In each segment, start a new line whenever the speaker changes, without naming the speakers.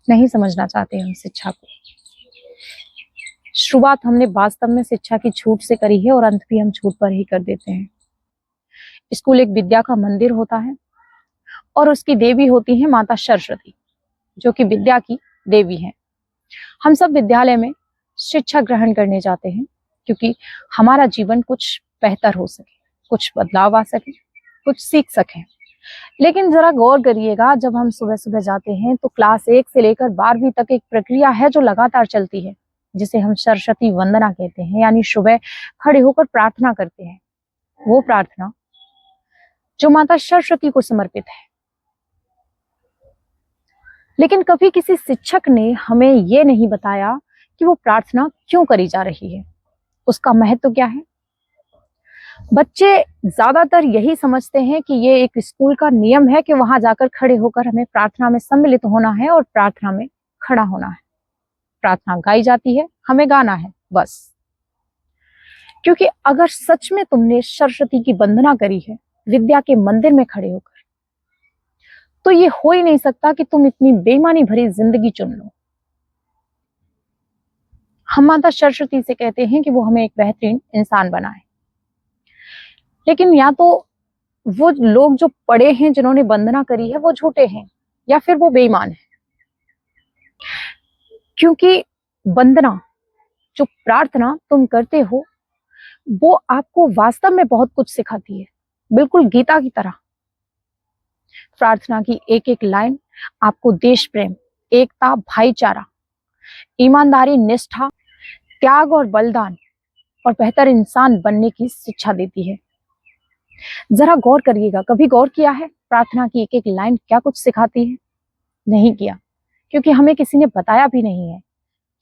नहीं समझना चाहते हम शिक्षा को। शुरुआत हमने वास्तव में शिक्षा की छूट से करी है और अंत भी हम छूट पर ही कर देते हैं। स्कूल एक विद्या का मंदिर होता है और उसकी देवी होती है माता सरस्वती, जो कि विद्या की देवी है। हम सब विद्यालय में शिक्षा ग्रहण करने जाते हैं क्योंकि हमारा जीवन कुछ बेहतर हो सके, कुछ बदलाव आ सके, कुछ सीख सकें। लेकिन जरा गौर करिएगा, जब हम सुबह सुबह जाते हैं तो क्लास 1 से लेकर 12वीं तक एक प्रक्रिया है जो लगातार चलती है, जिसे हम सरस्वती वंदना कहते हैं। यानी सुबह खड़े होकर प्रार्थना करते हैं, वो प्रार्थना जो माता सरस्वती को समर्पित है। लेकिन कभी किसी शिक्षक ने हमें ये नहीं बताया कि वो प्रार्थना क्यों करी जा रही है, उसका महत्व क्या है। बच्चे ज्यादातर यही समझते हैं कि ये एक स्कूल का नियम है कि वहां जाकर खड़े होकर हमें प्रार्थना में सम्मिलित होना है और प्रार्थना में खड़ा होना है। प्रार्थना गाई जाती है, हमें गाना है, बस। क्योंकि अगर सच में तुमने सरस्वती की वंदना करी है विद्या के मंदिर में खड़े होकर, तो ये हो ही नहीं सकता कि तुम इतनी बेईमानी भरी जिंदगी चुन लो। हम माता सरस्वती से कहते हैं कि वो हमें एक बेहतरीन इंसान बनाए, लेकिन या तो वो लोग जो पढ़े हैं, जिन्होंने वंदना करी है, वो झूठे हैं या फिर वो बेईमान है। क्योंकि वंदना, जो प्रार्थना तुम करते हो, वो आपको वास्तव में बहुत कुछ सिखाती है, बिल्कुल गीता की तरह। प्रार्थना की एक एक लाइन आपको देश प्रेम, एकता, भाईचारा, ईमानदारी, निष्ठा, त्याग और बलिदान और बेहतर इंसान बनने की शिक्षा देती है। जरा गौर करिएगा, कभी गौर किया है प्रार्थना की एक एक लाइन क्या कुछ सिखाती है? नहीं किया, क्योंकि हमें किसी ने बताया भी नहीं है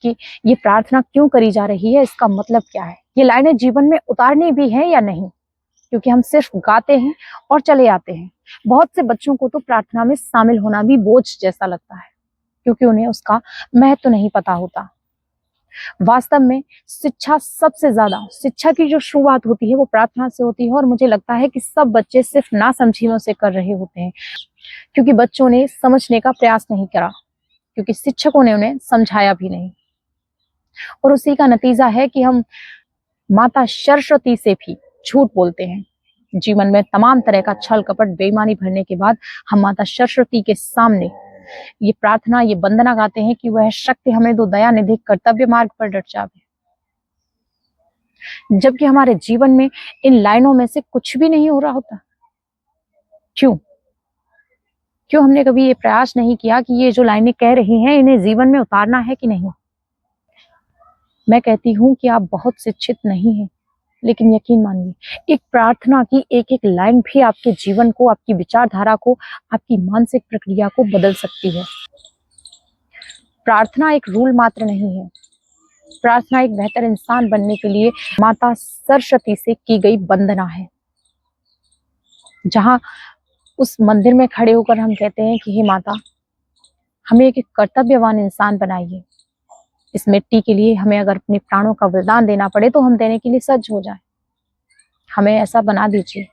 कि ये प्रार्थना क्यों करी जा रही है, इसका मतलब क्या है, ये लाइनें जीवन में उतारनी भी है या नहीं। क्योंकि हम सिर्फ गाते हैं और चले आते हैं। बहुत से बच्चों को तो प्रार्थना में शामिल होना भी बोझ जैसा लगता है, क्योंकि उन्हें उसका महत्व नहीं पता होता। वास्तव में शिक्षा की जो शुरुआत होती है वो प्रार्थना से होती है। और मुझे लगता है कि सब बच्चे सिर्फ नासमझियों से कर रहे होते हैं, क्योंकि बच्चों ने समझने का प्रयास नहीं करा, क्योंकि शिक्षकों ने उन्हें समझाया भी नहीं। और उसी का नतीजा है कि हम माता सरस्वती से भी झूठ बोलते हैं। जीवन में तमाम तरह का छल कपट, बेईमानी भरने के बाद हम माता सरस्वती के सामने ये प्रार्थना, ये वंदना गाते हैं कि वह शक्ति हमें दो, दया निधि, कर्तव्य मार्ग पर डट जावे। जबकि हमारे जीवन में इन लाइनों में से कुछ भी नहीं हो रहा होता। क्यों हमने कभी ये प्रयास नहीं किया कि ये जो लाइनें कह रही हैं, इन्हें जीवन में उतारना है कि नहीं। मैं कहती हूं कि आप बहुत शिक्षित नहीं हैं, लेकिन यकीन मानिए, एक प्रार्थना की एक एक लाइन भी आपके जीवन को, आपकी विचारधारा को, आपकी मानसिक प्रक्रिया को बदल सकती है। प्रार्थना एक रूल मात्र नहीं है। प्रार्थना एक बेहतर इंसान बनने के लिए माता सरस्वती से की गई वंदना है, जहां उस मंदिर में खड़े होकर हम कहते हैं कि हे माता, हमें एक कर्तव्यवान इंसान बनाइए। इस मिट्टी के लिए हमें अगर अपने प्राणों का बलिदान देना पड़े तो हम देने के लिए सज्ज हो जाए। हमें ऐसा बना दीजिए।